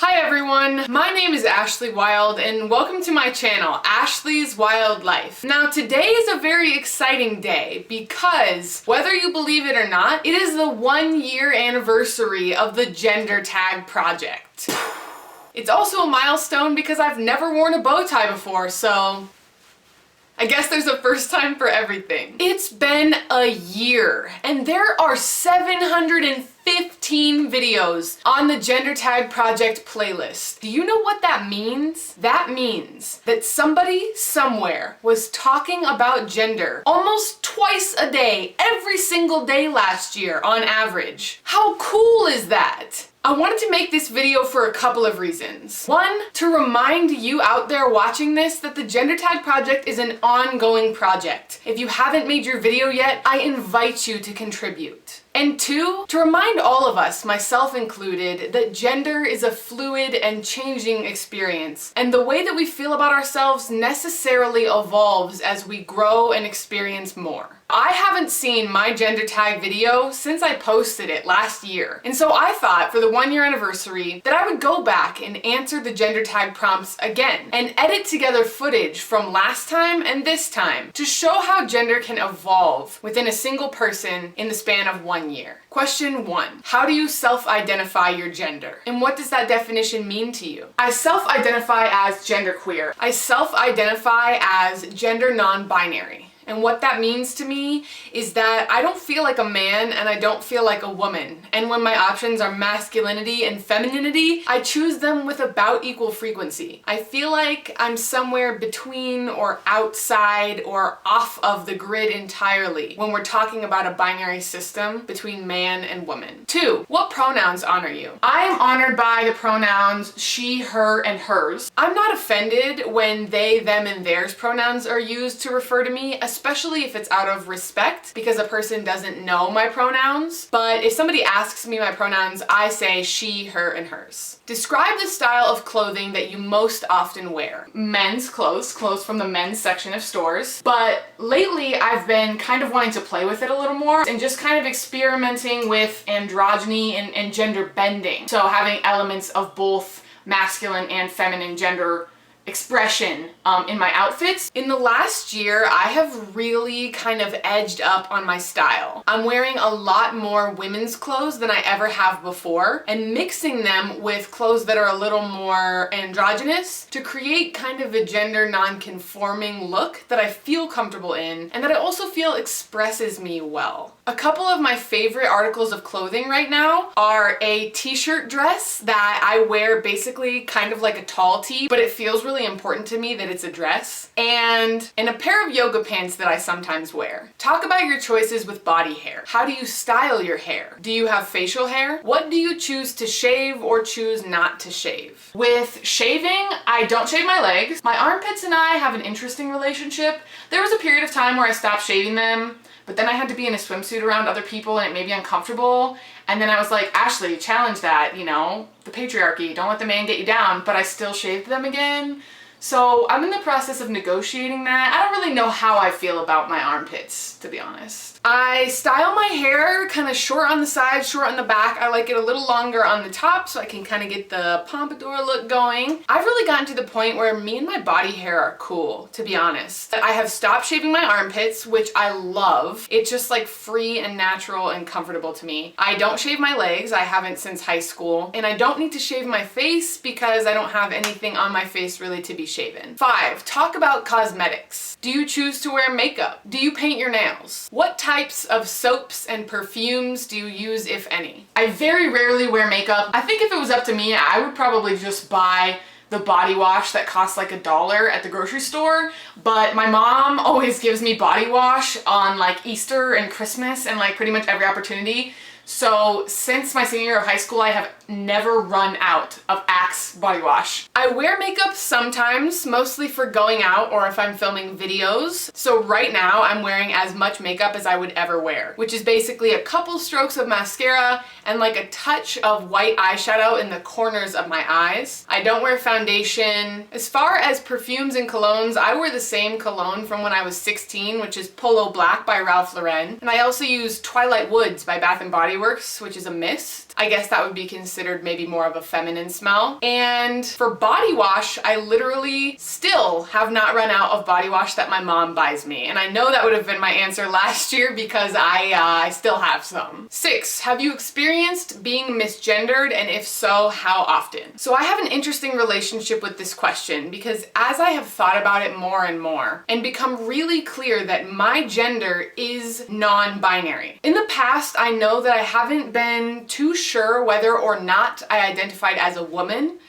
Hi everyone, my name is Ashley Wylde and welcome to my channel, Ashley's Wild Life. Now today is a very exciting day because, whether you believe it or not, it is the 1-year anniversary of the gender tag project. It's also a milestone because I've never worn a bow tie before, so I guess there's a first time for everything. It's been a year and there are 715 videos on the Gender Tag Project playlist. Do you know what that means? That means that somebody somewhere was talking about gender almost twice a day, every single day last year on average. How cool is that? I wanted to make this video for a couple of reasons. One, to remind you out there watching this that the Gender Tag Project is an ongoing project. If you haven't made your video yet, I invite you to contribute. And two, to remind all of us, myself included, that gender is a fluid and changing experience, and the way that we feel about ourselves necessarily evolves as we grow and experience more. I haven't seen my gender tag video since I posted it last year, and so I thought for the 1-year anniversary that I would go back and answer the gender tag prompts again and edit together footage from last time and this time to show how gender can evolve within a single person in the span of 1 year. Question 1. How do you self-identify your gender? And what does that definition mean to you? I self-identify as genderqueer. I self-identify as gender non-binary. And what that means to me is that I don't feel like a man and I don't feel like a woman. And when my options are masculinity and femininity, I choose them with about equal frequency. I feel like I'm somewhere between or outside or off of the grid entirely when we're talking about a binary system between man and woman. 2. What pronouns honor you? I am honored by the pronouns she, her, and hers. I'm not offended when they, them, and theirs pronouns are used to refer to me, especially if it's out of respect because a person doesn't know my pronouns. But if somebody asks me my pronouns, I say she, her, and hers. Describe the style of clothing that you most often wear. Men's clothes from the men's section of stores. But lately I've been kind of wanting to play with it a little more and just kind of experimenting with androgyny and gender bending. So having elements of both masculine and feminine gender expression in my outfits. In the last year, I have really kind of edged up on my style. I'm wearing a lot more women's clothes than I ever have before and mixing them with clothes that are a little more androgynous to create kind of a gender non-conforming look that I feel comfortable in and that I also feel expresses me well. A couple of my favorite articles of clothing right now are a t-shirt dress that I wear basically kind of like a tall tee, but it feels really important to me that it's a dress, and a pair of yoga pants that I sometimes wear. Talk about your choices with body hair. How do you style your hair? Do you have facial hair? What do you choose to shave or choose not to shave? With shaving, I don't shave my legs. My armpits and I have an interesting relationship. There was a period of time where I stopped shaving them, but then I had to be in a swimsuit around other people and it made me uncomfortable. And then I was like, Ashley, challenge that, you know, the patriarchy, don't let the man get you down. But I still shaved them again. So I'm in the process of negotiating that. I don't really know how I feel about my armpits, to be honest. I style my hair kind of short on the sides, short on the back. I like it a little longer on the top so I can kind of get the pompadour look going. I've really gotten to the point where me and my body hair are cool, to be honest. I have stopped shaving my armpits, which I love. It's just like free and natural and comfortable to me. I don't shave my legs. I haven't since high school. And I don't need to shave my face because I don't have anything on my face really to be shaven. 5. Talk about cosmetics. Do you choose to wear makeup? Do you paint your nails? What types of soaps and perfumes do you use, if any? I very rarely wear makeup. I think if it was up to me, I would probably just buy the body wash that costs like $1 at the grocery store, but my mom always gives me body wash on like Easter and Christmas and like pretty much every opportunity. So since my senior year of high school, I have never run out of Axe body wash. I wear makeup sometimes, mostly for going out or if I'm filming videos. So right now I'm wearing as much makeup as I would ever wear, which is basically a couple strokes of mascara and like a touch of white eyeshadow in the corners of my eyes. I don't wear foundation. As far as perfumes and colognes, I wear the same cologne from when I was 16, which is Polo Black by Ralph Lauren. And I also use Twilight Woods by Bath & Body Works, which is a mist. I guess that would be considered maybe more of a feminine smell. And for body wash, I literally still have not run out of body wash that my mom buys me. And I know that would have been my answer last year because I still have some. 6, have you experienced being misgendered, and if so, how often? So I have an interesting relationship with this question because as I have thought about it more and more and become really clear that my gender is non-binary. In the past, I know that I haven't been too sure whether or not I identified as a woman.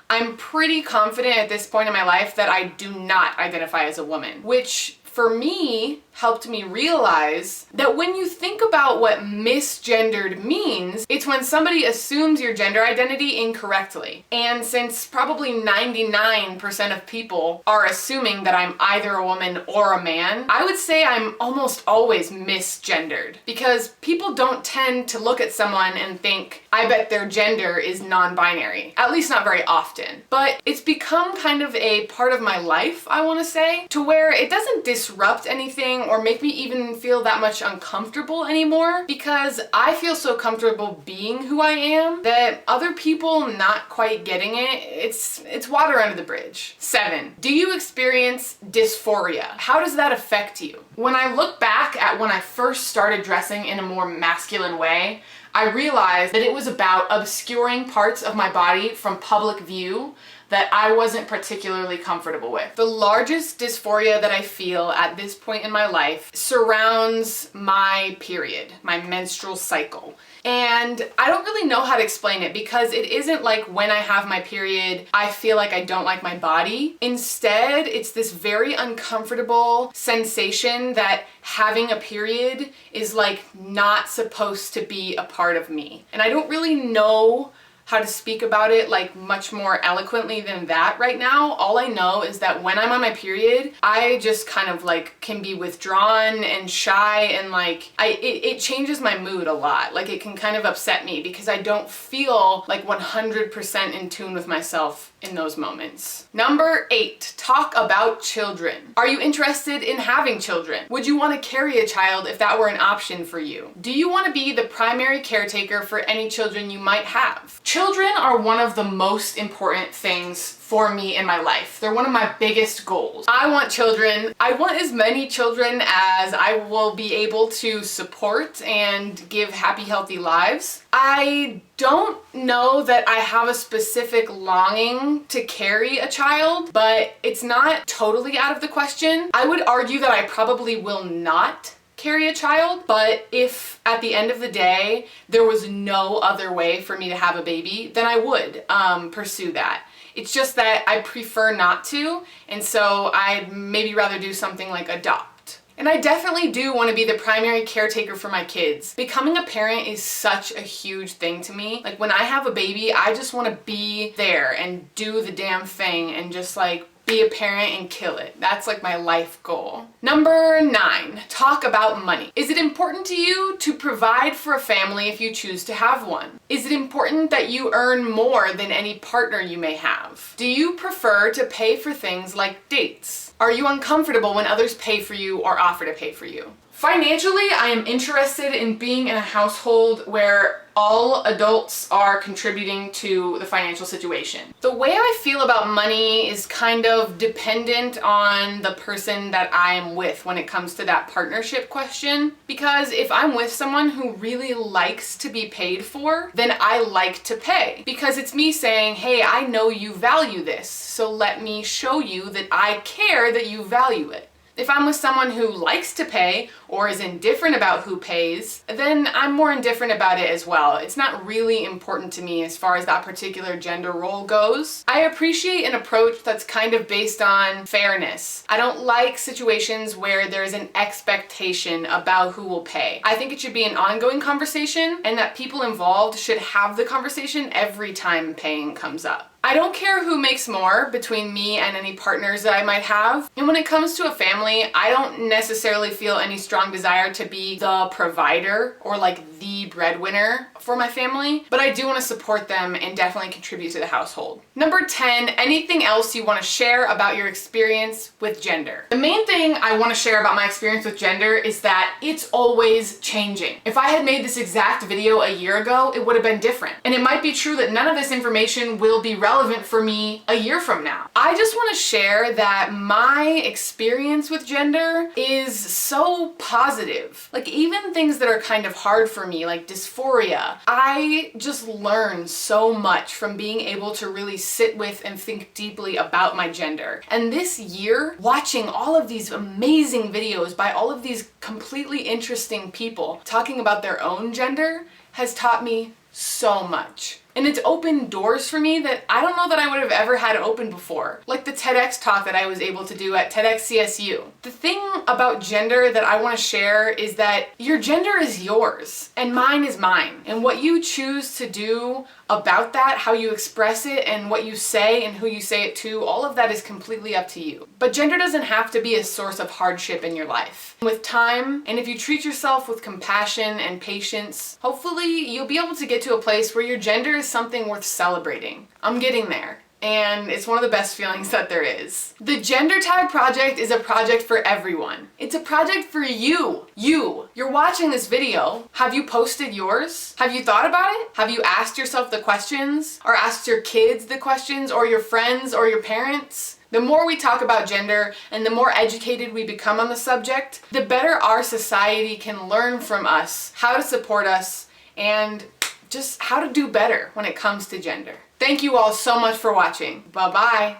I'm pretty confident at this point in my life that I do not identify as a woman, which for me helped me realize that when you think about what misgendered means, it's when somebody assumes your gender identity incorrectly. And since probably 99% of people are assuming that I'm either a woman or a man, I would say I'm almost always misgendered because people don't tend to look at someone and think, I bet their gender is non-binary. At least not very often. But it's become kind of a part of my life, I want to say, to where it doesn't disrupt anything or make me even feel that much uncomfortable anymore because I feel so comfortable being who I am that other people not quite getting it, it's water under the bridge. 7, do you experience dysphoria? How does that affect you? When I look back at when I first started dressing in a more masculine way, I realized that it was about obscuring parts of my body from public view that I wasn't particularly comfortable with. The largest dysphoria that I feel at this point in my life surrounds my period, my menstrual cycle. And I don't really know how to explain it because it isn't like when I have my period, I feel like I don't like my body. Instead, it's this very uncomfortable sensation that having a period is like not supposed to be a part of me. And I don't really know how to speak about it like much more eloquently than that right now. All I know is that when I'm on my period, I just kind of like can be withdrawn and shy and like it changes my mood a lot. Like it can kind of upset me because I don't feel like 100% in tune with myself in those moments. Number 8, talk about children. Are you interested in having children? Would you want to carry a child if that were an option for you? Do you want to be the primary caretaker for any children you might have? Children are one of the most important things for me in my life. They're one of my biggest goals. I want children. I want as many children as I will be able to support and give happy, healthy lives. I don't know that I have a specific longing to carry a child, but it's not totally out of the question. I would argue that I probably will not carry a child, but if at the end of the day there was no other way for me to have a baby, then I would pursue that. It's just that I prefer not to, and so I'd maybe rather do something like adopt. And I definitely do want to be the primary caretaker for my kids. Becoming a parent is such a huge thing to me. Like when I have a baby, I just want to be there and do the damn thing and just like be a parent and kill it. That's like my life goal. Number 9, talk about money. Is it important to you to provide for a family if you choose to have one? Is it important that you earn more than any partner you may have? Do you prefer to pay for things like dates? Are you uncomfortable when others pay for you or offer to pay for you? Financially, I am interested in being in a household where all adults are contributing to the financial situation. The way I feel about money is kind of dependent on the person that I am with when it comes to that partnership question. Because if I'm with someone who really likes to be paid for, then I like to pay. Because it's me saying, hey, I know you value this, so let me show you that I care that you value it. If I'm with someone who likes to pay or is indifferent about who pays, then I'm more indifferent about it as well. It's not really important to me as far as that particular gender role goes. I appreciate an approach that's kind of based on fairness. I don't like situations where there's an expectation about who will pay. I think it should be an ongoing conversation and that people involved should have the conversation every time paying comes up. I don't care who makes more between me and any partners that I might have. And when it comes to a family, I don't necessarily feel any strong desire to be the provider or like the breadwinner for my family, but I do want to support them and definitely contribute to the household. Number 10, anything else you want to share about your experience with gender. The main thing I want to share about my experience with gender is that it's always changing. If I had made this exact video a year ago, it would have been different. And it might be true that none of this information will be relevant for me a year from now. I just want to share that my experience with gender is so positive. Like even things that are kind of hard for me, like dysphoria, I just learned so much from being able to really sit with and think deeply about my gender. And this year, watching all of these amazing videos by all of these completely interesting people talking about their own gender has taught me so much. And it's opened doors for me that I don't know that I would have ever had open before. Like the TEDx talk that I was able to do at TEDxCSU. The thing about gender that I want to share is that your gender is yours and mine is mine. And what you choose to do about that, how you express it and what you say and who you say it to, all of that is completely up to you. But gender doesn't have to be a source of hardship in your life. With time, and if you treat yourself with compassion and patience, hopefully you'll be able to get to a place where your gender is something worth celebrating. I'm getting there. And it's one of the best feelings that there is. The Gender Tag Project is a project for everyone. It's a project for you. You're watching this video. Have you posted yours? Have you thought about it? Have you asked yourself the questions? Or asked your kids the questions? Or your friends? Or your parents? The more we talk about gender and the more educated we become on the subject, the better our society can learn from us how to support us and just how to do better when it comes to gender. Thank you all so much for watching. Bye-bye.